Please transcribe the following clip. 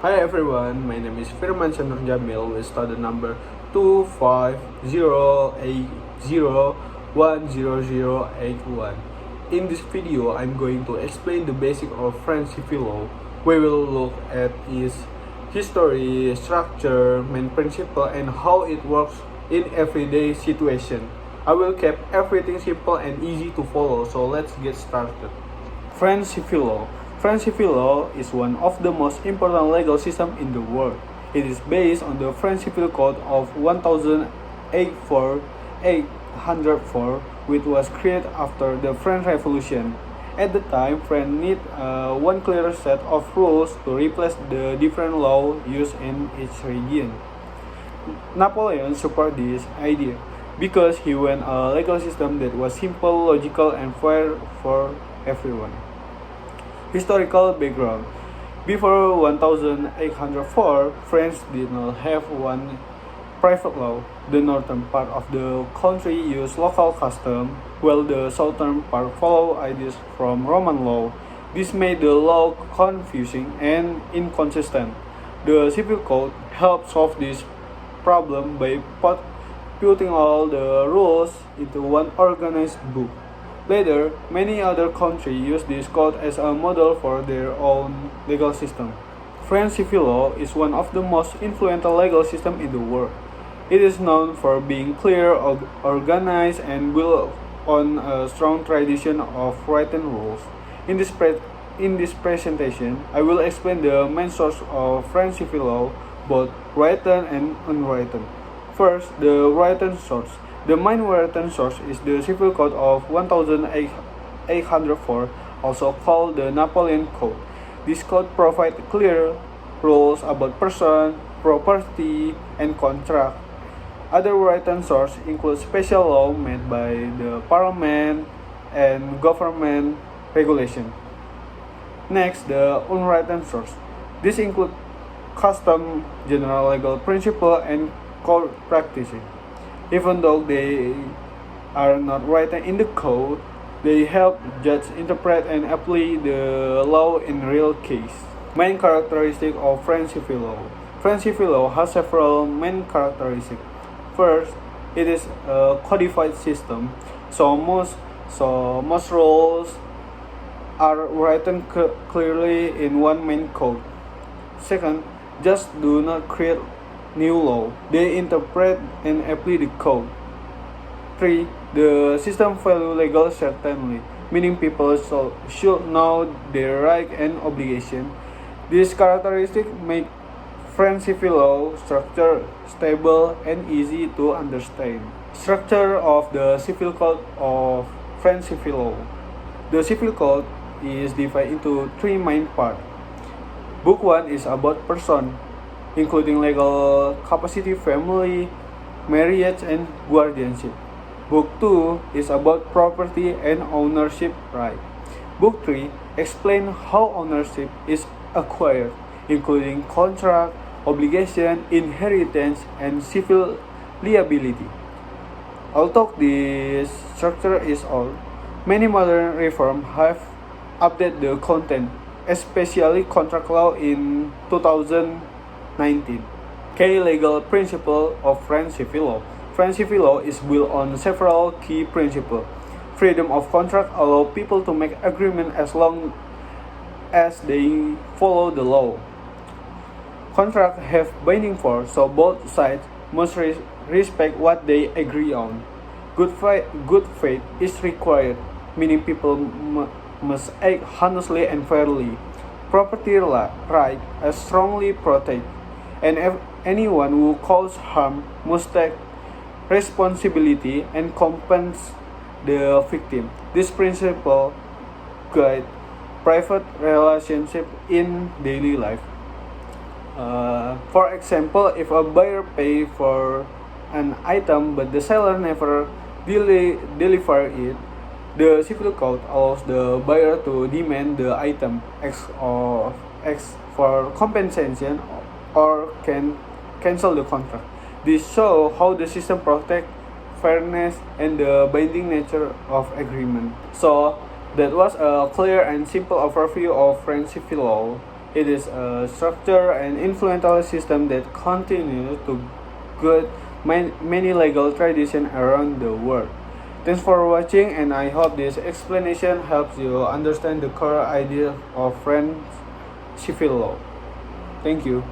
Hi everyone, my name is Firman Chandra Jamil with study number 25080100081. In this video, I'm going to explain the basic of French civil law. We will look at its history, structure, main principle, and how it works in everyday situation. I will keep everything simple and easy to follow, so let's get started. French civil law. French civil law is one of the most important legal systems in the world. It is based on the French Civil Code of 1804, which was created after the French Revolution. At the time, France needed one clear set of rules to replace the different laws used in each region. Napoleon supported this idea because he wanted a legal system that was simple, logical, and fair for everyone. Historical background. Before 1804, France did not have one private law. The northern part of the country used local custom, while the southern part followed ideas from Roman law. This made the law confusing and inconsistent. The Civil Code helped solve this problem by putting all the rules into one organized book. Later, many other countries used this code as a model for their own legal system. French civil law is one of the most influential legal systems in the world. It is known for being clear, organized, and built on a strong tradition of written rules. In this presentation, I will explain the main source of French civil law, both written and unwritten. First, the written source. The main written source is the Civil Code of 1804, also called the Napoleon Code. This code provides clear rules about person, property, and contract. Other written sources include special law made by the parliament and government regulation. Next, the unwritten source. This includes custom, general legal principle, and court practices. Even though they are not written in the code, they help judges interpret and apply the law in real case. Main characteristic of French civil law. French civil law has several main characteristics. First, it is a codified system, so most rules are written clearly in one main code. Second, judges do not create new law. They interpret and apply the code. 3. The system values legal certainty, meaning people should know their right and obligation. These characteristics make French civil law structure stable and easy to understand. Structure of the Civil Code of French civil law. The Civil Code is divided into three main parts. Book 1 is about person, including legal capacity, family, marriage, and guardianship. Book 2 is about property and ownership right. Book 3 explains how ownership is acquired, including contract, obligation, inheritance, and civil liability. Although this structure is old, many modern reforms have updated the content, especially contract law in 2019. Key legal principle of French civil law. French civil law is built on several key principles. Freedom of contract allows people to make agreement as long as they follow the law. Contracts have binding force, so both sides must respect what they agree on. Good faith is required, meaning people must act honestly and fairly. Property right are strongly protected, and anyone who causes harm must take responsibility and compensate the victim. This principle guides private relationship in daily life. For example, if a buyer pays for an item but the seller never deliver it, the Civil Code allows the buyer to demand the item X for compensation or can cancel the contract. This shows how the system protects fairness and the binding nature of agreement. So that was a clear and simple overview of French civil law. It is a structured and influential system that continues to guide many legal traditions around the world. Thanks for watching, and I hope this explanation helps you understand the core idea of French civil law. Thank you.